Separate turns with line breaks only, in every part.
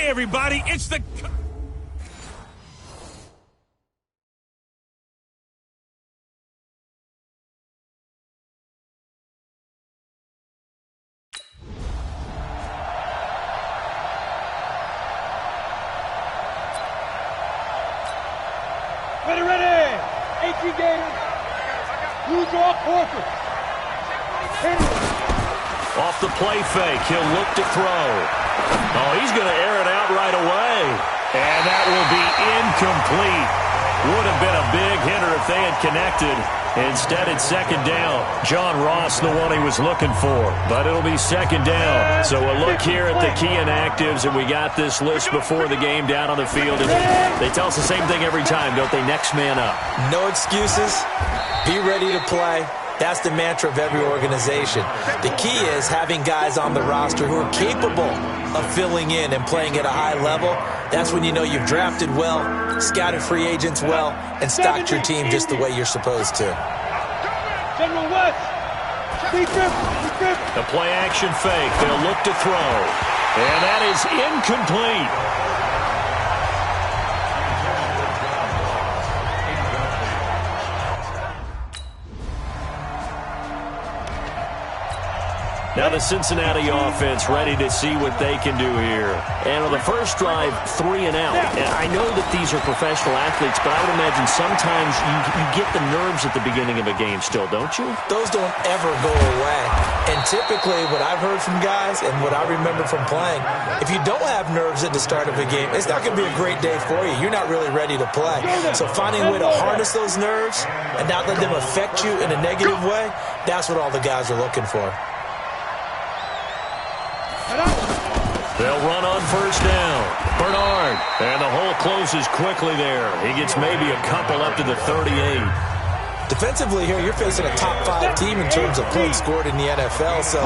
everybody, it's the...
Ready! 18 Gators. Who's off Horford?
Off the play fake, he'll look to throw. Oh, he's going to air it out right away. And that will be incomplete. Would have been a big hitter if they had connected. Instead, it's second down. John Ross, the one he was looking for. But it'll be second down. So we'll look here at the key inactives, and we got this list before the game down on the field. And they tell us the same thing every time, don't they? Next man up.
No excuses. Be ready to play. That's the mantra of every organization. The key is having guys on the roster who are capable of filling in and playing at a high level. That's when you know you've drafted well, scouted free agents well, and stocked your team just the way you're supposed to.
General West.
The play action fake. They'll look to throw. And that is incomplete. Now the Cincinnati offense ready to see what they can do here. And on the first drive, 3 and out. And I know that these are professional athletes, but I would imagine sometimes you get the nerves at the beginning of a game still, don't you?
Those don't ever go away. And typically what I've heard from guys and what I remember from playing, if you don't have nerves at the start of a game, it's not going to be a great day for you. You're not really ready to play. So finding a way to harness those nerves and not let them affect you in a negative way, that's what all the guys are looking for.
They'll run on first down. Bernard. And the hole closes quickly there. He gets maybe a couple up to the 38.
Defensively here, you're facing a top 5 team in terms of points scored in the NFL. So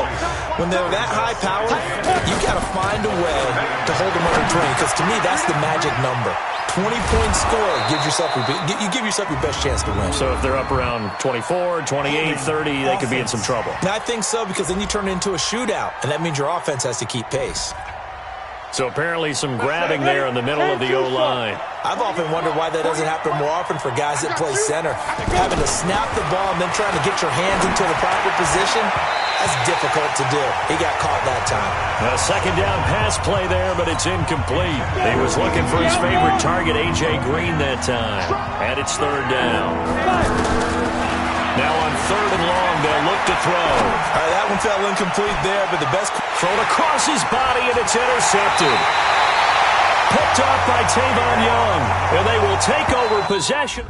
when they're that high powered, you got to find a way to hold them under 20. Because to me, that's the magic number. 20-point score gives yourself you give yourself your best chance to win.
So if they're up around 24, 28, 30, they could be in some trouble.
And I think so, because then you turn it into a shootout, and that means your offense has to keep pace.
So apparently some grabbing there in the middle of the O-line.
I've often wondered why that doesn't happen more often for guys that play center. Having to snap the ball and then trying to get your hands into the proper position, that's difficult to do. He got caught that time.
A second down pass play there, but it's incomplete. He was looking for his favorite target, A.J. Green, that time. And it's third down. Now on third and long, they'll look to throw.
All right, that one fell incomplete there, but the best...
Thrown across his body, and it's intercepted. Picked off by Tavon Young, and they will take over possession.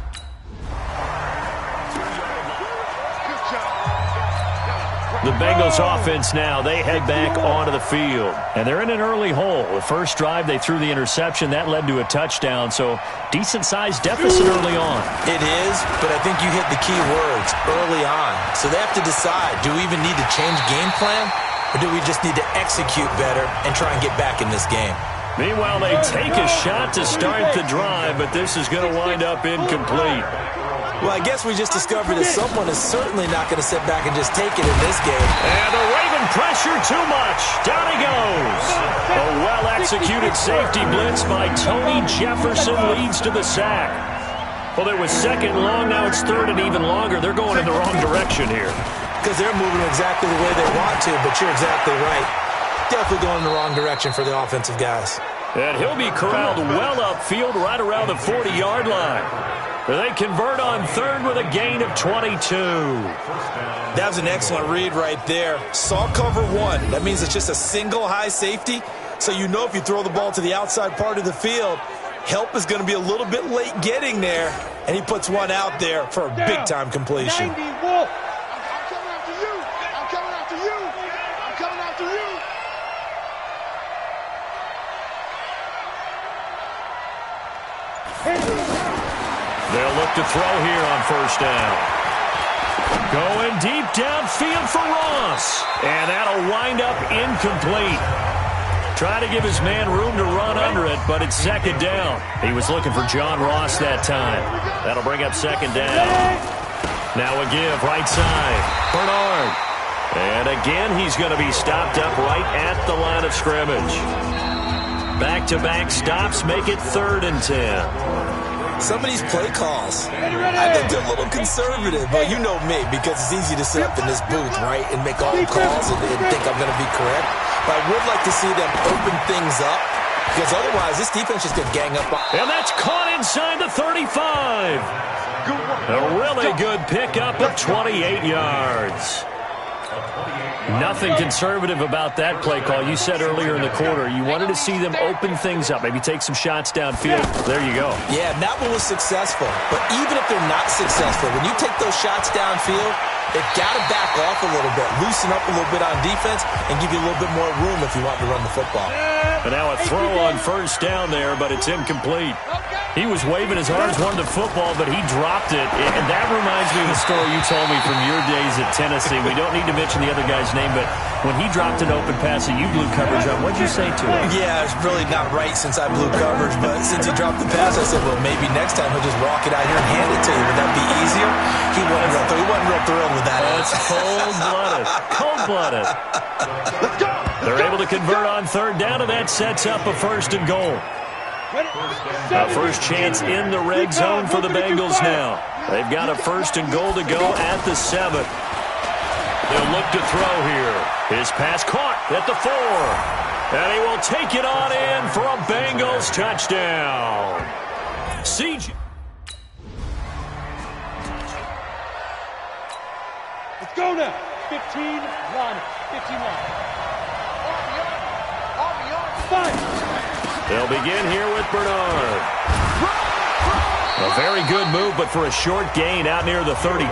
The Bengals offense now, they head back onto the field. And they're in an early hole. The first drive, they threw the interception. That led to a touchdown, so decent-sized deficit early on.
It is, but I think you hit the key words, early on. So they have to decide, do we even need to change game plan, or do we just need to execute better and try and get back in this game?
Meanwhile, they take a shot to start the drive, but this is going to wind up incomplete.
Well, I guess we just discovered that someone is certainly not going to sit back and just take it in this game.
And the Raven pressure too much. Down he goes. A well-executed safety blitz by Tony Jefferson leads to the sack. Well, it was second long. Now it's third and even longer. They're going in the wrong direction here.
Because they're moving exactly the way they want to, but you're exactly right. Definitely going in the wrong direction for the offensive guys.
And he'll be corralled well upfield right around the 40-yard line. They convert on third with a gain of 22.
That was an excellent read right there. Saw cover one. That means it's just a single high safety. So you know if you throw the ball to the outside part of the field, help is going to be a little bit late getting there. And he puts one out there for a big-time completion.
90 Wolf. I'm coming after you. I'm coming after you. I'm coming after you.
They'll look to throw here on first down. Going deep downfield for Ross. And that'll wind up incomplete. Trying to give his man room to run under it, but it's second down. He was looking for John Ross that time. That'll bring up second down. Now a give, right side. Bernard. And again, he's going to be stopped up right at the line of scrimmage. Back-to-back stops make it 3rd and 10.
Some of these play calls, I think they're a little conservative, but you know me, because it's easy to sit up in this booth, right, and make all the calls and think I'm going to be correct. But I would like to see them open things up, because otherwise this defense just going to gang up.
And that's caught inside the 35. A really good pickup of 28 yards. Nothing conservative about that play call. You said earlier in the quarter you wanted to see them open things up, maybe take some shots downfield. There you go.
Yeah, that one was successful. But even if they're not successful, when you take those shots downfield, they've got to back off a little bit, loosen up a little bit on defense, and give you a little bit more room if you want to run the football.
And now a throw on 1st down there, but it's incomplete. He was waving his arms, wanted the football, but he dropped it. And that reminds me of the story you told me from your days at Tennessee. We don't need to mention the other guy's name, but when he dropped an open pass that you blew coverage on, what'd you say to him?
Yeah, it's really not right since I blew coverage, but since he dropped the pass, I said, well, maybe next time he'll just walk it out here and hand it to you. Would that be easier? He wasn't real thrilled with that.
That's cold-blooded. Cold-blooded. They're able to convert on 3rd down, and that sets up a 1st and goal. A first chance in the red zone for the Bengals now. They've got a 1st and goal to go at the 7. They'll look to throw here. His pass caught at the 4. And he will take it on in for a Bengals touchdown. CJ.
Let's go now. 15 line. 15 line. Fine.
They'll begin here with Bernard. A very good move, but for a short gain out near the 32.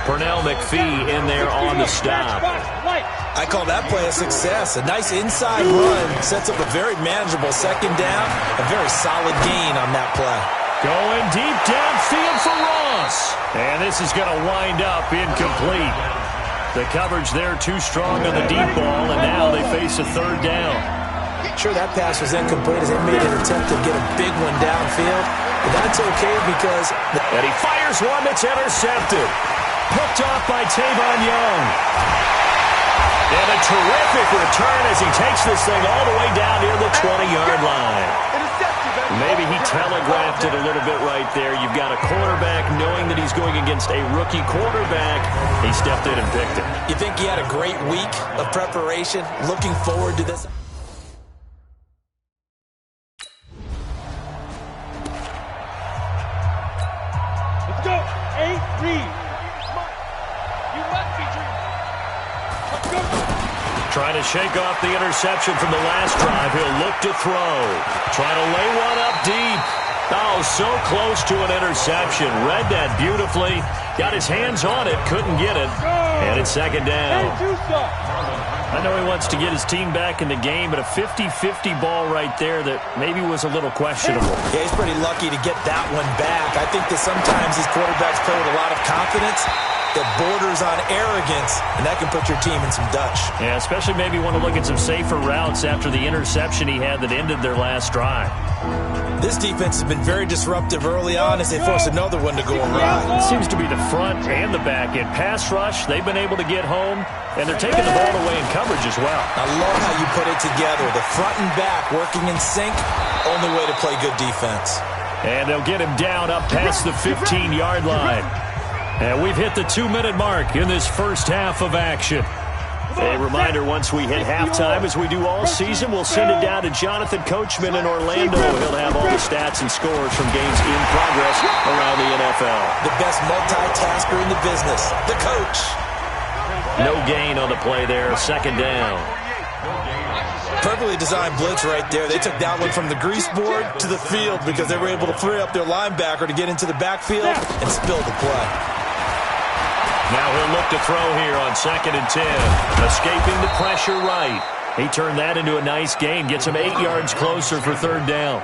Pernell McPhee in there on the stop.
I call that play a success. A nice inside run sets up a very manageable 2nd down. A very solid gain on that play.
Going deep downfield for Ross. And this is going to wind up incomplete. The coverage there too strong on the deep ball, and now they face a 3rd down.
Sure, that pass was incomplete as they made an attempt to get a big one downfield. But that's okay because...
And he fires one that's intercepted. Picked off by Tavon Young. And a terrific return as he takes this thing all the way down near the 20-yard line. Maybe he telegraphed it a little bit right there. You've got a quarterback knowing that he's going against a rookie quarterback. He stepped in and picked it.
You think he had a great week of preparation? Looking forward to this?
Let's go. 8, read. You must be dreaming. Let's go.
Trying to shake off the interception from the last drive. He'll look to throw. Trying to lay one up deep. Oh, so close to an interception. Read that beautifully. Got his hands on it. Couldn't get it. And it's 2nd down. I know he wants to get his team back in the game, but a 50-50 ball right there that maybe was a little questionable.
Yeah, he's pretty lucky to get that one back. I think that sometimes these quarterbacks play with a lot of confidence that borders on arrogance, and that can put your team in some Dutch.
Yeah, especially maybe want to look at some safer routes after the interception he had that ended their last drive.
This defense has been very disruptive early on as they force another one to go awry.
It seems to be the front and the back end. Pass rush, they've been able to get home, and they're taking the ball away in coverage as well.
I love how you put it together. The front and back working in sync, only way to play good defense.
And they'll get him down up past the 15-yard line. And we've hit the 2-minute mark in this first half of action. A reminder, once we hit halftime, as we do all season, we'll send it down to Jonathan Coachman in Orlando. He'll have all the stats and scores from games in progress around the NFL.
The best multitasker in the business, the coach.
No gain on the play there, 2nd down.
Perfectly designed blitz right there. They took that one from the grease board to the field because they were able to free up their linebacker to get into the backfield and spill the play.
Now he'll look to throw here on 2nd and 10. Escaping the pressure right. He turned that into a nice gain. Gets him 8 yards closer for 3rd down.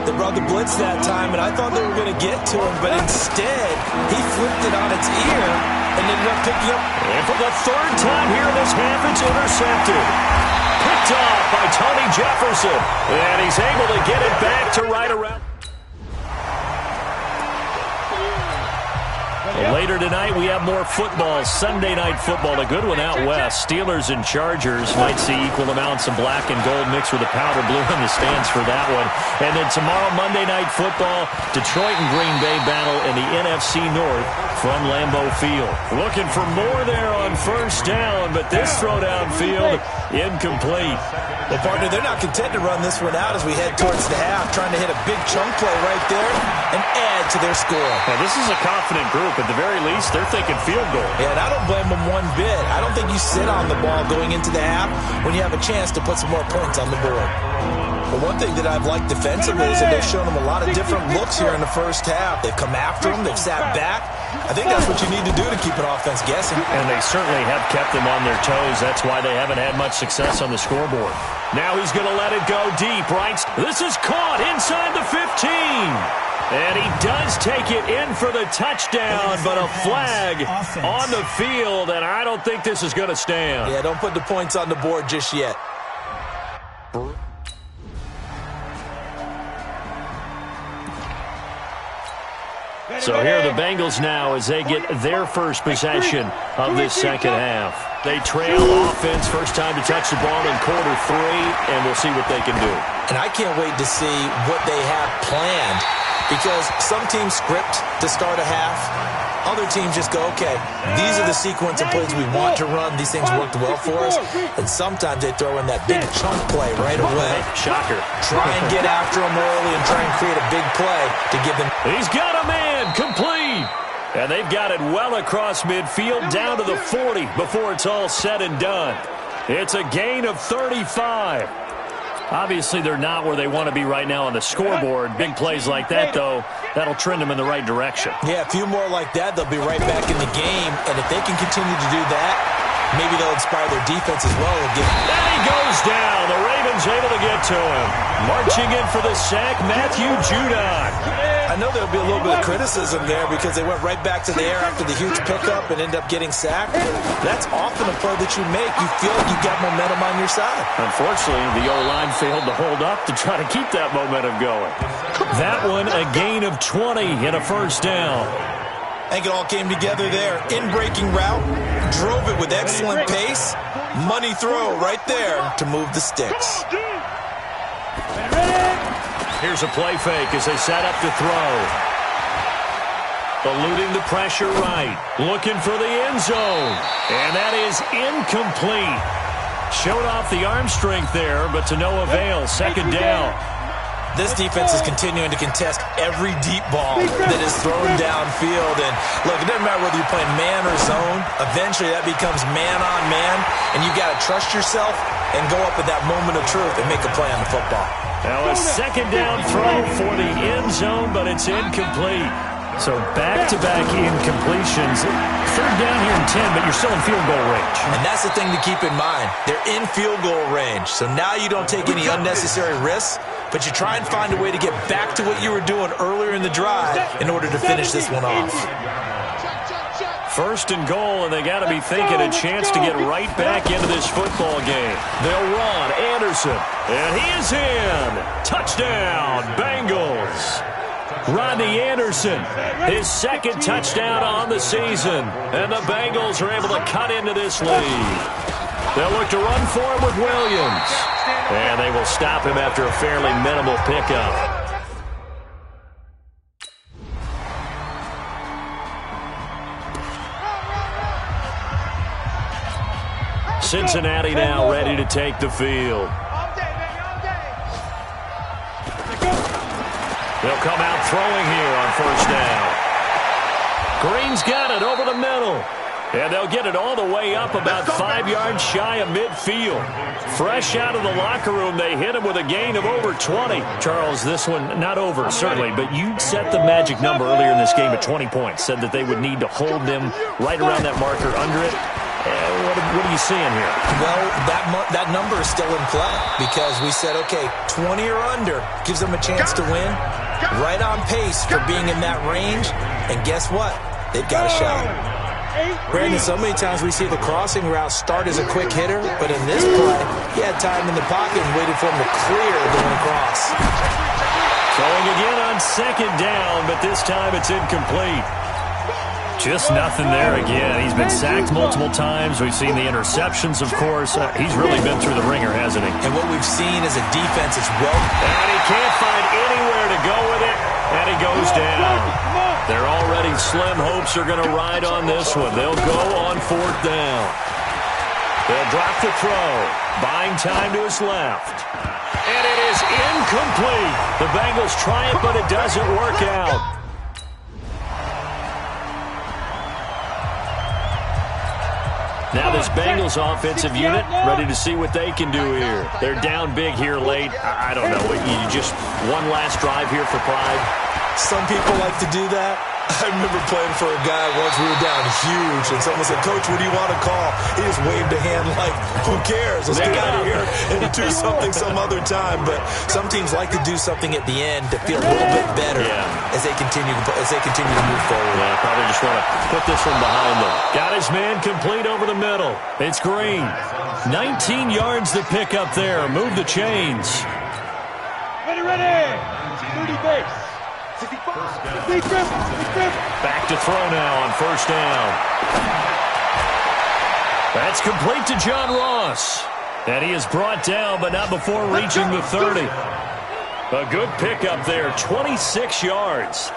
They brought the blitz that time, and I thought they were going to get to him, but instead he flipped it on its ear and ended up picking up.
And for the 3rd time here in this half, it's intercepted. Picked off by Tony Jefferson. And he's able to get it back to right around. Well, later tonight, we have more football, Sunday night football, a good one out west. Steelers and Chargers might see equal amounts of black and gold mixed with a powder blue in the stands for that one. And then tomorrow, Monday night football, Detroit and Green Bay battle in the NFC North from Lambeau Field. Looking for more there on first down, but this throw downfield, incomplete.
Well, partner, they're not content to run this one out as we head towards the half, trying to hit a big chunk play right there and add to their score.
Now, this is a confident group. At the very least, they're thinking field goal.
Yeah, and I don't blame them one bit. I don't think you sit on the ball going into the half when you have a chance to put some more points on the board. But one thing that I've liked defensively is that they've shown them a lot of different looks here in the first half. They've come after them. They've sat back. I think that's what you need to do to keep an offense guessing.
And they certainly have kept them on their toes. That's why they haven't had much success on the scoreboard. Now he's going to let it go deep, right? This is caught inside the 15. And he does take it in for the touchdown, but a flag on the field, and I don't think this is going to stand.
Yeah, don't put the points on the board just yet.
So here are the Bengals now as they get their first possession of this second half. They trail offense, first time to touch the ball in quarter 3, and we'll see what they can do.
And I can't wait to see what they have planned, because some teams script to start a half. Other teams just go, okay, these are the sequence of plays we want to run. These things worked well for us. And sometimes they throw in that big chunk play right away.
Shocker.
Try and get after them early and try and create a big play to give them.
He's got a man complete. And they've got it well across midfield down to the 40 before it's all said and done. It's a gain of 35. Obviously, they're not where they want to be right now on the scoreboard. Big plays like that, though, that'll trend them in the right direction.
Yeah, a few more like that, they'll be right back in the game. And if they can continue to do that, maybe they'll inspire their defense as well.
And he goes down. The Ravens able to get to him. Marching in for the sack, Matthew Judon.
I know there'll be a little bit of criticism there because they went right back to the air after the huge pickup and end up getting sacked. That's often a play that you make. You feel like you've got momentum on your side.
Unfortunately, the O-line failed to hold up to try to keep that momentum going. That one, a gain of 20 and a first down.
I think it all came together there. In-breaking route, drove it with excellent pace. Money throw right there to move the sticks.
Here's a play fake as they set up to throw. Eluding the pressure right. Looking for the end zone. And that is incomplete. Showed off the arm strength there, but to no avail. Second down.
This defense is continuing to contest every deep ball that is thrown downfield. And, look, it doesn't matter whether you're playing man or zone. Eventually, that becomes man-on-man, and you've got to trust yourself and go up at that moment of truth and make a play on the football.
Now a second down throw for the end zone, but it's incomplete. So back-to-back incompletions. Third down here in 10, but you're still in field goal range.
And that's the thing to keep in mind. They're in field goal range. So now you don't take any unnecessary risks, but you try and find a way to get back to what you were doing earlier in the drive in order to finish this one off.
First and goal, and they got to be thinking a chance to get right back into this football game. They'll run Anderson, and he is in. Touchdown, Bengals. Rodney Anderson, his second touchdown on the season, and the Bengals are able to cut into this lead. They'll look to run for him with Williams, and they will stop him after a fairly minimal pickup. Cincinnati now ready to take the field. They'll come out throwing here on first down. Green's got it over the middle. And they'll get it all the way up about 5 yards shy of midfield. Fresh out of the locker room, they hit him with a gain of over 20. Charles, this one not over, certainly, but you set the magic number earlier in this game at 20 points. Said that they would need to hold them right around that marker under it. What are you seeing here?
Well, that number is still in play because we said, okay, 20 or under gives them a chance to win. Right on pace for being in that range. And guess what? They've got a shot. Brandon, so many times we see the crossing route start as a quick hitter, but in this play, he had time in the pocket and waited for him to clear going across.
Throwing again on second down, but this time it's incomplete. Just nothing there again. He's been sacked multiple times. We've seen the interceptions, of course. He's really been through the ringer, hasn't he?
And what we've seen is a defense that's well.
And he can't find anywhere to go with it, and he goes down. Their already slim hopes are going to ride on this one. They'll go on 4th down. They'll drop the throw, buying time to his left. And it is incomplete. The Bengals try it, but it doesn't work out. Now this Bengals offensive unit ready to see what they can do here. They're down big here late. I don't know. You just one last drive here for pride.
Some people like to do that. I remember playing for a guy once. We were down huge, and someone said, "Coach, what do you want to call?" He just waved a hand like, "Who cares? Let's get out of here and do something some other time." But some teams like to do something at the end to feel a little bit better as they continue to move forward.
Yeah, probably just want to put this one behind them. Got his man complete over the middle. It's Green. 19 yards to pick up there. Move the chains.
Ready. 30 base.
Back to throw now on 1st down. That's complete to John Ross. And he is brought down, but not before reaching the 30. A good pickup there, 26 yards.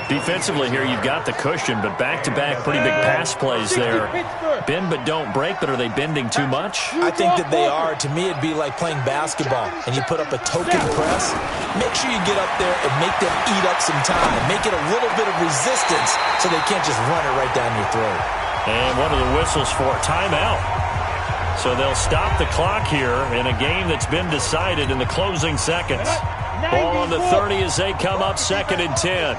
Defensively here, you've got the cushion, but back-to-back pretty big pass plays there. Bend but don't break, but are they bending too much?
I think that they are. To me, it'd be like playing basketball, and you put up a token press. Make sure you get up there and make them eat up some time. Make it a little bit of resistance so they can't just run it right down your throat.
And one of the whistles for a timeout. So they'll stop the clock here in a game that's been decided in the closing seconds. Ball on the 30 as they come up 2nd and 10.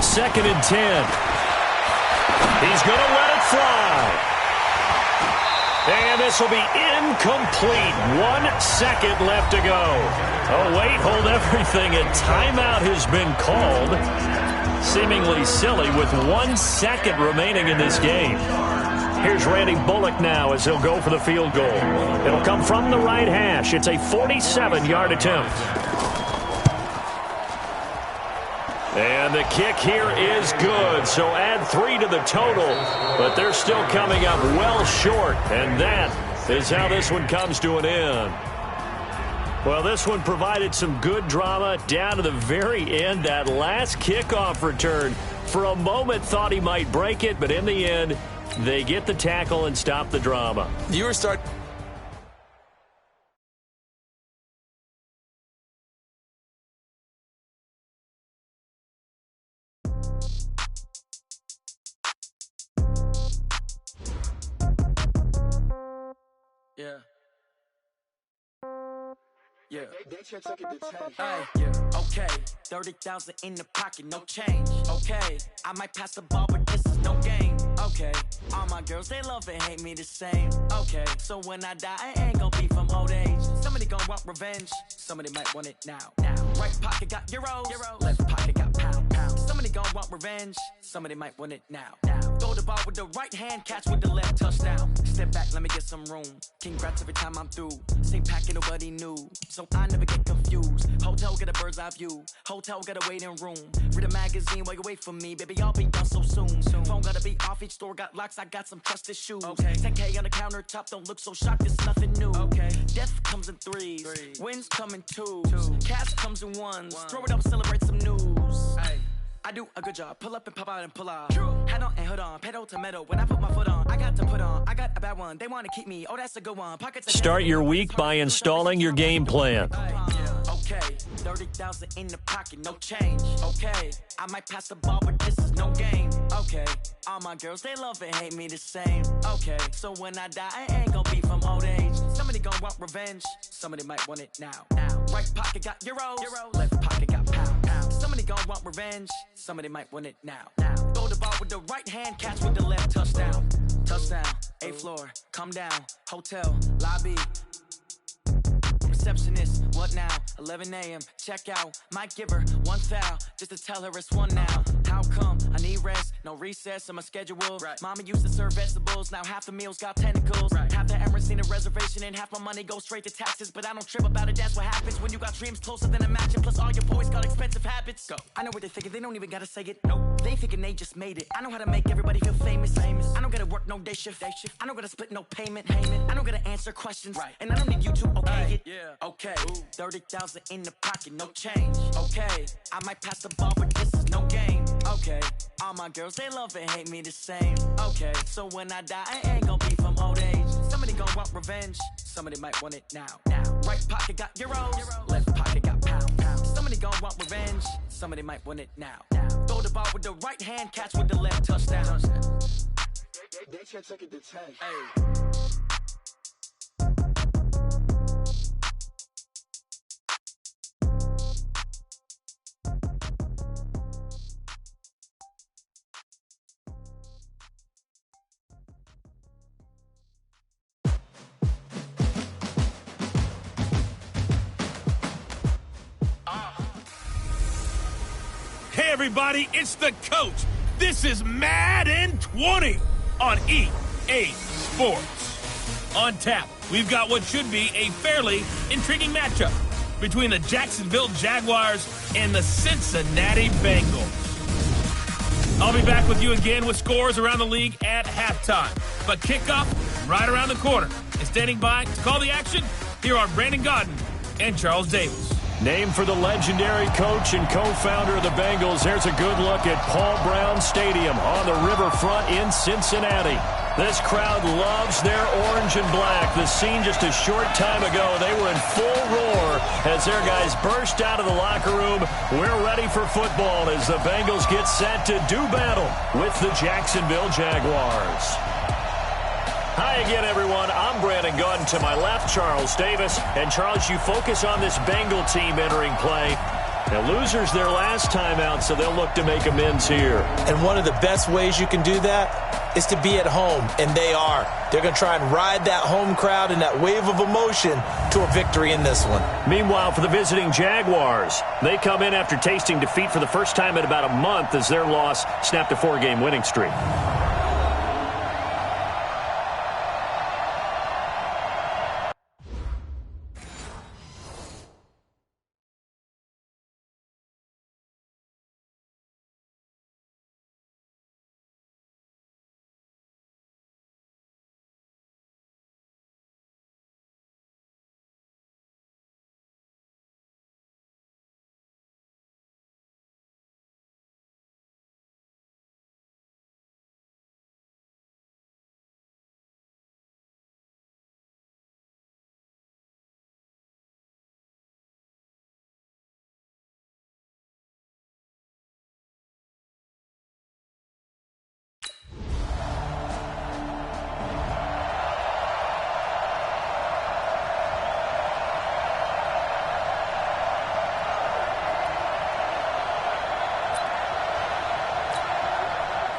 2nd and 10. He's going to let it fly. And this will be incomplete. 1 second left to go. Oh, wait, hold everything. A timeout has been called. Seemingly silly with 1 second remaining in this game. Here's Randy Bullock now as he'll go for the field goal. It'll come from the right hash. It's a 47-yard attempt. And the kick here is good, so add 3 to the total. But they're still coming up well short, and that is how this one comes to an end. Well, this one provided some good drama down to the very end. That last kickoff return, for a moment thought he might break it, but in the end, they get the tackle and stop the drama.
Viewers start.
Yeah. Okay. 30,000 in the pocket, no change. Okay. I might pass the ball, but this is no game. Okay. All my girls, they love and hate me the same. Okay. So when I die, I ain't gonna be from old age. Somebody gonna want revenge. Somebody might want it now. Right pocket got euros. Left pocket got pounds. Somebody gonna want revenge. Somebody might want it now. Throw the ball with the right hand, catch with the left, touchdown. Step back, let me get some room. Congrats every time I'm through. Same packet, nobody knew. So I never get confused. Hotel get a bird's eye view. Hotel got a waiting room. Read a magazine while you wait for me. Baby, I'll be done so soon. Phone gotta be off, each store got locks. I got some trusted shoes. 10K on the countertop, don't look so shocked, it's nothing new. Death comes in threes. Wins come in twos. Cash comes in ones. Throw it up, celebrate some news. I do a good job. Pull up and pop out and pull off. Hat on and hood on. Pedal to metal. When I put my foot on, I got to put on. I got a bad one. They want to keep me. Oh, that's a good one. Pockets.
Start your week by installing your game plan.
Okay. 30,000 in the pocket, no change. Okay. I might pass the ball, but this is no game. Okay. All my girls, they love and hate me the same. Okay. So when I die, I ain't gonna be from old age. Somebody gonna want revenge. Somebody might want it now. Right pocket got euros. Left pocket got pounds. Somebody gonna want revenge. Somebody might want it now. Throw the ball with the right hand, catch with the left, touchdown. Touchdown, 8th floor, come down, hotel, lobby. Receptionist, what now? 11 a.m., check out. Might give her one foul, just to tell her it's one now. How come I need rest? No recess in my schedule. Right. Mama used to serve vegetables. Now half the meals got tentacles. Right. Half the Emirates need a reservation and half my money goes straight to taxes. But I don't trip about it. That's what happens when you got dreams closer than a match. And plus all your boys got expensive habits. Go. I know what they're thinking. They don't even gotta say it. Nope. They thinking they just made it. I know how to make everybody feel famous. I don't gotta work no day shift. I don't gotta split no payment. I don't gotta answer questions. Right. And I don't need you to okay it. Yeah. Okay. 30,000 in the pocket, no change. Okay. I might pass the ball, but this is no game. Okay. All my girls, they love and hate me the same. Okay. So when I die, I ain't gonna be from old age. Somebody gon' want revenge. Somebody might want it now. Right pocket got euros. Left pocket got pounds. Somebody gon' want revenge. Somebody might want it now. Throw the ball with the right hand, catch with the left, touchdown.
They can't take it to 10.
Hey.
Hey everybody, it's the coach. This is Madden 20 on EA Sports. On tap, we've got what should be a fairly intriguing matchup between the Jacksonville Jaguars and the Cincinnati Bengals. I'll be back with you again with scores around the league at halftime. But kickoff right around the corner. And standing by to call the action, here are Brandon Gaudin and Charles Davis.
Named for the legendary coach and co-founder of the Bengals, here's a good look at Paul Brown Stadium on the riverfront in Cincinnati. This crowd loves their orange and black. The scene just a short time ago, they were in full roar as their guys burst out of the locker room. We're ready for football as the Bengals get set to do battle with the Jacksonville Jaguars. Hi again, everyone. I'm Brandon Gaudin. To my left, Charles Davis. And Charles, you focus on this Bengal team entering play. Now, losers their last time out, so they'll look to make amends here.
And one of the best ways you can do that is to be at home, and they are. They're going to try and ride that home crowd and that wave of emotion to a victory in this one.
Meanwhile, for the visiting Jaguars, they come in after tasting defeat for the first time in about a month as their loss snapped a 4-game winning streak.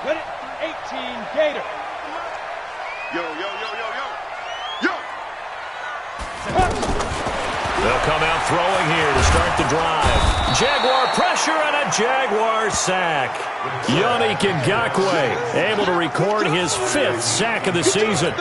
Let it 18 Gator.
Yo.
They'll come out throwing here to start the drive. Jaguar pressure and a Jaguar sack. Yannick Ngakoue able to record his 5th sack of the season.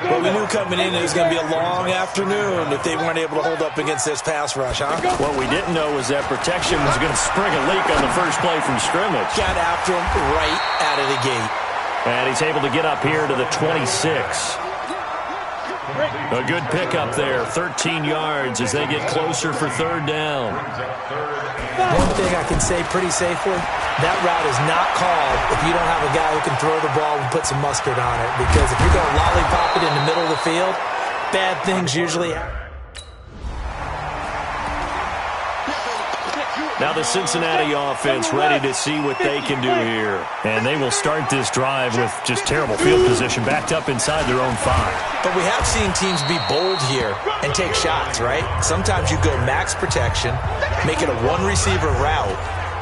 But we knew coming in it was going to be a long afternoon if they weren't able to hold up against this pass rush, huh?
What we didn't know was that protection was going to spring a leak on the first play from scrimmage.
Got after him right out of the gate.
And he's able to get up here to the 26. A good pickup there, 13 yards as they get closer for 3rd down.
One thing I can say pretty safely, that route is not called if you don't have a guy who can throw the ball and put some mustard on it. Because if you're going to lollipop it in the middle of the field, bad things usually happen.
Now the Cincinnati offense ready to see what they can do here. And they will start this drive with just terrible field position backed up inside their own 5.
But we have seen teams be bold here and take shots, right? Sometimes you go max protection, make it a one-receiver route,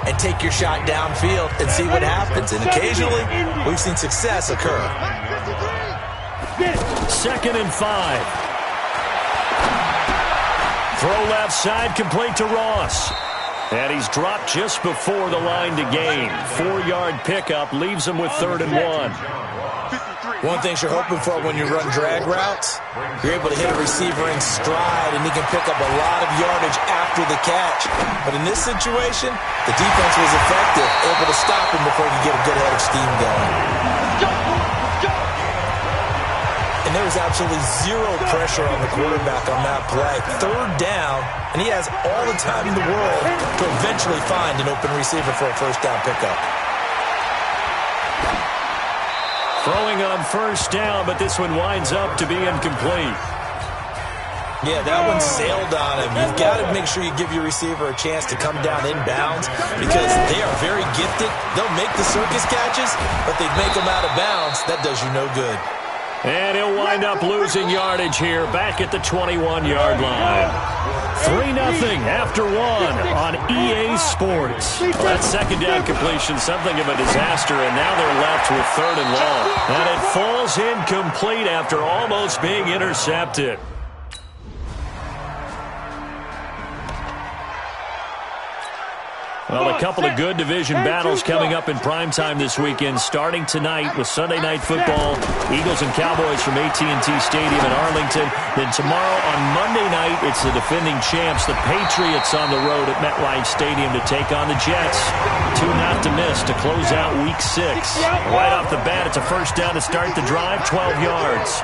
and take your shot downfield and see what happens. And occasionally, we've seen success occur.
2nd and 5. Throw left side complete to Ross. And he's dropped just before the line to gain. 4-yard pickup leaves him with 3rd and 1.
One thing you're hoping for when you run drag routes, you're able to hit a receiver in stride, and he can pick up a lot of yardage after the catch. But in this situation, the defense was effective, able to stop him before he could get a good head of steam going. And there was absolutely zero pressure on the quarterback on that play. 3rd down, and he has all the time in the world to eventually find an open receiver for a 1st down pickup.
Throwing on 1st down, but this one winds up to be incomplete.
Yeah, that one sailed on him. You've got to make sure you give your receiver a chance to come down inbounds because they are very gifted. They'll make the circus catches, but they make them out of bounds. That does you no good.
And he'll wind up losing yardage here back at the 21-yard line. 3-0 after 1 on EA Sports. Well, that 2nd down completion, something of a disaster, and now they're left with 3rd and long. And it falls incomplete after almost being intercepted. Well, a couple of good division battles coming up in primetime this weekend, starting tonight with Sunday Night Football, Eagles and Cowboys from AT&T Stadium in Arlington. Then tomorrow on Monday night, it's the defending champs, the Patriots, on the road at MetLife Stadium to take on the Jets. 2 not to miss to close out Week 6. Right off the bat, it's a 1st down to start the drive, 12 yards.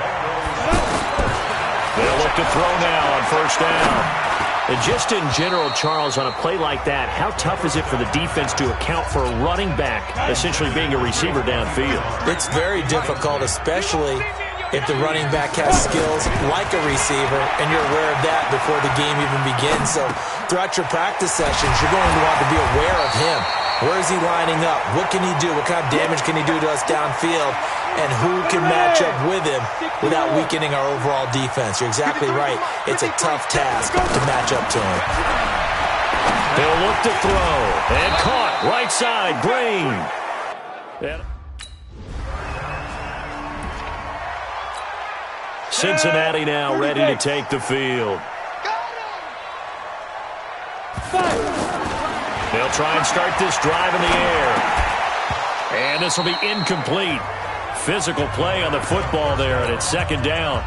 They'll look to throw now on 1st down. And just in general, Charles, on a play like that, how tough is it for the defense to account for a running back essentially being a receiver downfield?
It's very difficult, especially if the running back has skills like a receiver, and you're aware of that before the game even begins. So throughout your practice sessions, you're going to want to be aware of him. Where is he lining up? What can he do? What kind of damage can he do to us downfield? And who can match up with him without weakening our overall defense? You're exactly right. It's a tough task to match up to him.
They'll look to throw. And caught. Right side. Green. And Cincinnati now ready to take the field. They'll try and start this drive in the air. And this will be incomplete. Physical play on the football there, and it's 2nd down.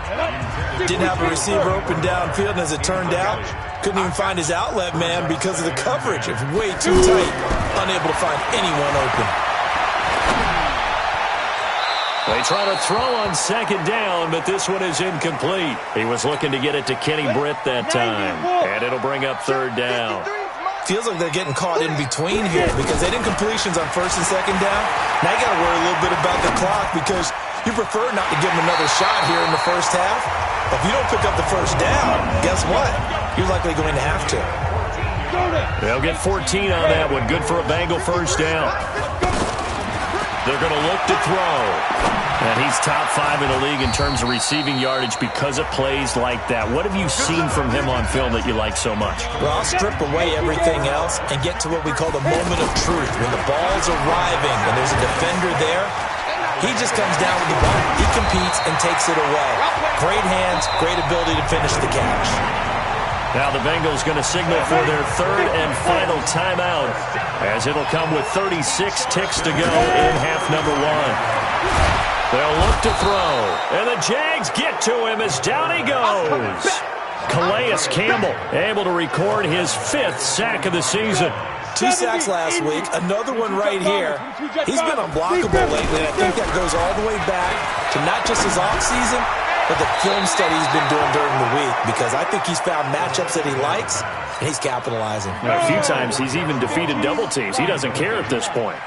Didn't have a receiver open downfield, and as it turned out, couldn't even find his outlet man because of the coverage. It's way too tight. Unable to find anyone open.
They try to throw on 2nd down, but this one is incomplete. He was looking to get it to Kenny Britt that time, and it'll bring up 3rd down.
Feels like they're getting caught in between here because they did completions on 1st and 2nd down. Now you got to worry a little bit about the clock because you prefer not to give them another shot here in the 1st half. But if you don't pick up the 1st down, guess what? You're likely going to have to.
They'll get 14 on that one. Good for a Bengal 1st down. They're going to look to throw. And he's top 5 in the league in terms of receiving yardage because of plays like that. What have you seen from him on film that you like so much?
Well, I'll strip away everything else and get to what we call the moment of truth. When the ball's arriving and there's a defender there, he just comes down with the ball. He competes and takes it away. Great hands, great ability to finish the catch.
Now the Bengals going to signal for their 3rd and final timeout as it'll come with 36 ticks to go in half number 1. They'll look to throw, and the Jags get to him as down he goes. Calais Campbell able to record his 5th sack of the season.
2 sacks last week, another one right here. He's been unblockable lately, and I think that goes all the way back to not just his offseason, but the film study he's been doing during the week, because I think he's found matchups that he likes, and he's capitalizing.
A few times he's even defeated double teams. He doesn't care at this point.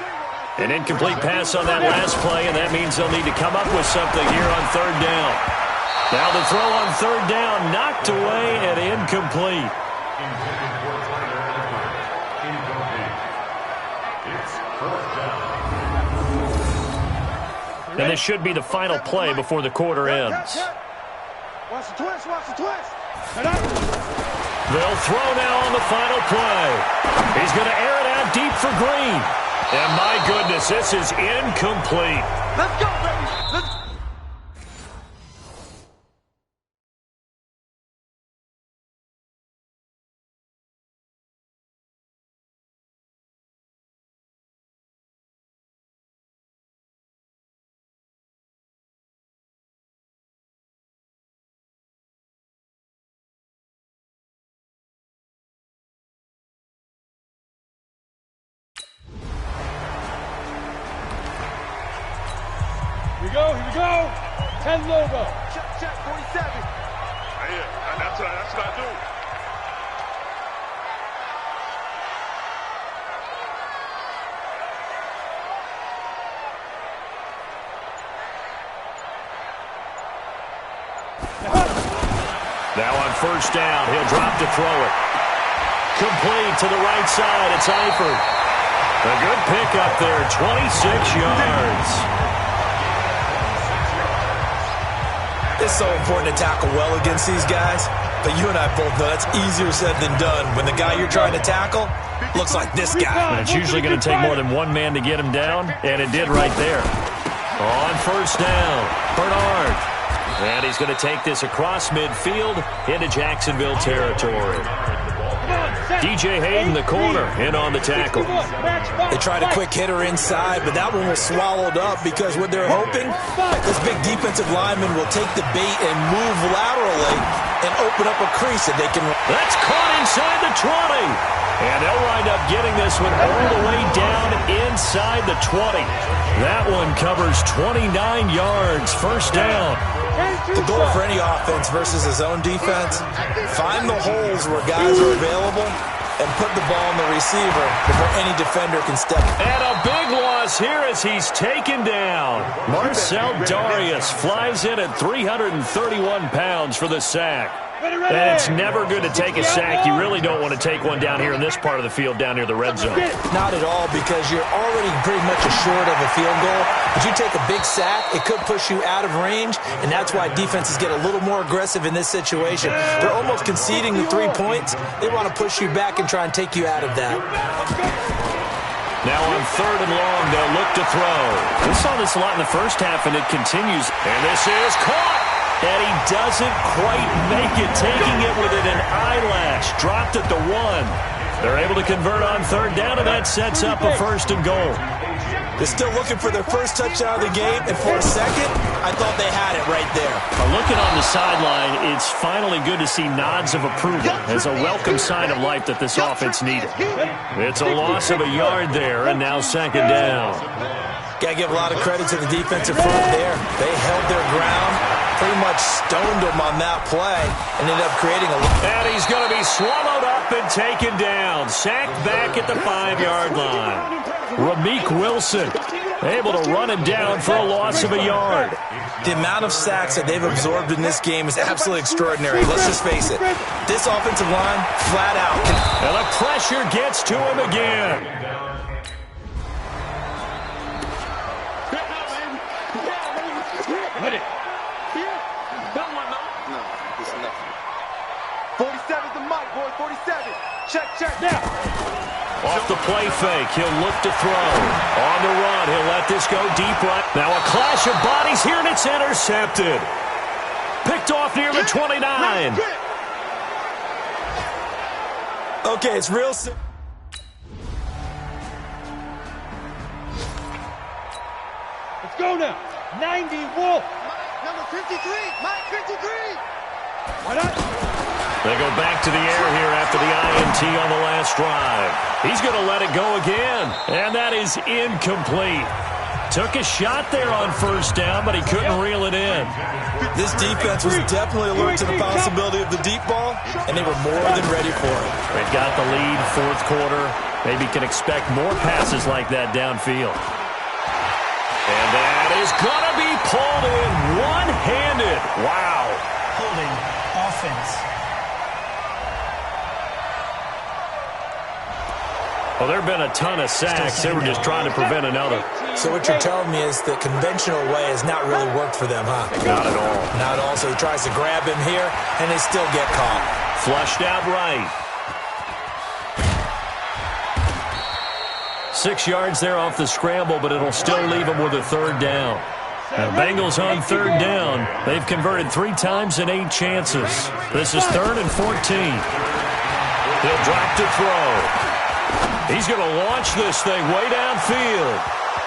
An incomplete pass on that last play, and that means they'll need to come up with something here on 3rd down. Now the throw on 3rd down, knocked away and incomplete. And this should be the final play before the quarter ends.
Watch the twist, watch the twist.
They'll throw now on the final play. He's going to air it out deep for Green. And my goodness, this is incomplete.
Let's go, baby. Let's we go. 10 logo. Check, 47.
Yeah, that's what I do.
Now on first down, he'll drop to throw it. Complete to the right side. It's Eifert. A good pick up there, 26 yards.
It's so important to tackle well against these guys, but you and I both know that's easier said than done when the guy you're trying to tackle looks like this guy.
And it's usually going to take more than one man to get him down, and it did right there. On first down, Bernard. And he's going to take this across midfield into Jacksonville territory. DJ Hayden, the corner, in on the tackle.
They tried a quick hitter inside, but that one was swallowed up because what they're hoping, this big defensive lineman will take the bait and move laterally and open up a crease that they can.
That's caught inside the 20. And they'll wind up getting this one all the way down inside the 20. That one covers 29 yards, first down.
The goal for any offense versus his own defense, find the holes where guys are available and put the ball on the receiver before any defender can step.
And a big loss here as he's taken down. Marcel Darius flies in at 331 pounds for the sack. And it's never good to take a sack. You really don't want to take one down here in this part of the field, down near the red zone.
Not at all, because you're already pretty much assured of a field goal. But you take a big sack, it could push you out of range, and that's why defenses get a little more aggressive in this situation. They're almost conceding the 3 points. They want to push you back and try and take you out of that.
Now on third and long, they'll look to throw. We saw this a lot in the first half, and it continues. And this is caught. And he doesn't quite make it, taking it within an eyelash. Dropped at the 1. They're able to convert on third down, and that sets up a first and goal.
They're still looking for their first touchdown of the game, and for a second, I thought they had it right there.
Looking on the sideline, it's finally good to see nods of approval as a welcome sign of life that this offense needed. It's a loss of a yard there, and now second down.
Got to give a lot of credit to the defensive front there. They held their ground, pretty much stoned them on that play, and ended up creating a...
And he's going to be swallowed up and taken down. Sacked back at the 5-yard line. Ramik Wilson able to run him down for a loss of a yard.
The amount of sacks that they've absorbed in this game is absolutely extraordinary. Let's just face it. This offensive line, flat out.
And the pressure gets to him again.
Hit it.
No, it's nothing.
47's the mic, boy. 47. Check. Now.
Off the play fake, he'll look to throw. On the run, he'll let this go deep right. Now a clash of bodies here, and it's intercepted. Picked off near the 29.
Okay, it's real simple.
Let's go now. 90 Wolf. Number 53. Mike 53. Why not?
They go back to the air here after the INT on the last drive. He's going to let it go again, and that is incomplete. Took a shot there on first down, but he couldn't reel it in.
This defense was definitely alert to the possibility of the deep ball, and they were more than ready for it.
They've got the lead, fourth quarter. Maybe can expect more passes like that downfield. And that is going to be pulled in one-handed. Wow.
Holding offense.
Well, there have been a ton of sacks. They were just trying to prevent another.
So what you're telling me is the conventional way has not really worked for them, huh?
Not at all.
Not at all. So he tries to grab him here, and they still get caught.
Flushed out right. 6 yards there off the scramble, but it'll still leave them with a third down. Now, Bengals on third down. They've converted 3 times in 8 chances. This is 3rd and 14. He'll drop to throw. He's going to launch this thing way downfield.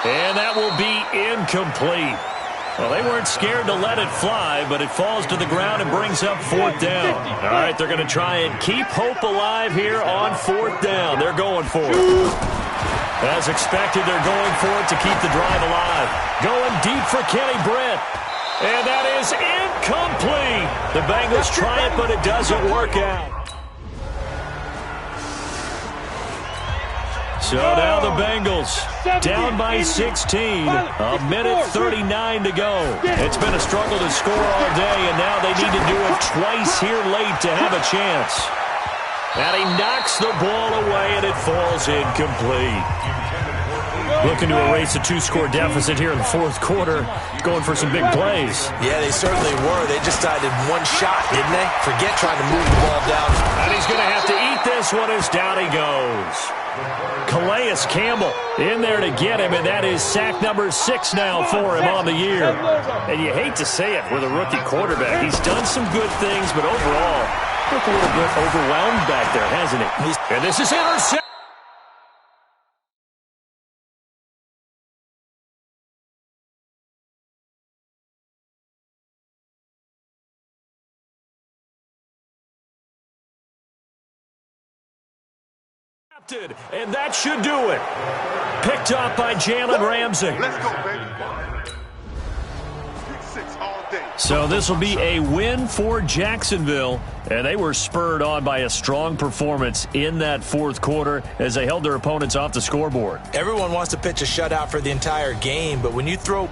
And that will be incomplete. Well, they weren't scared to let it fly, but it falls to the ground and brings up 4th down. All right, they're going to try and keep hope alive here on 4th down. They're going for it. As expected, they're going for it to keep the drive alive. Going deep for Kenny Britt. And that is incomplete. The Bengals try it, but it doesn't work out. So now the Bengals down by 16. A minute 39 to go. It's been a struggle to score all day, and now they need to do it twice here late to have a chance. And he knocks the ball away, and it falls incomplete. Looking to erase a two-score deficit here in the fourth quarter. Going for some big plays.
Yeah, they certainly were. They just decided one shot, didn't they? Forget trying to move the ball down.
And he's going to have to eat this one as down he goes. Calais Campbell in there to get him, and that is sack number 6 now for him on the year. And you hate to say it with a rookie quarterback. He's done some good things, but overall, looked a little bit overwhelmed back there, hasn't he? And this is intercepted. And that should do it. Picked up by Jalen Ramsey.
Let's go, baby. Big 6 all day.
So this will be a win for Jacksonville, and they were spurred on by a strong performance in that fourth quarter as they held their opponents off the scoreboard.
Everyone wants to pitch a shutout for the entire game, but when you throw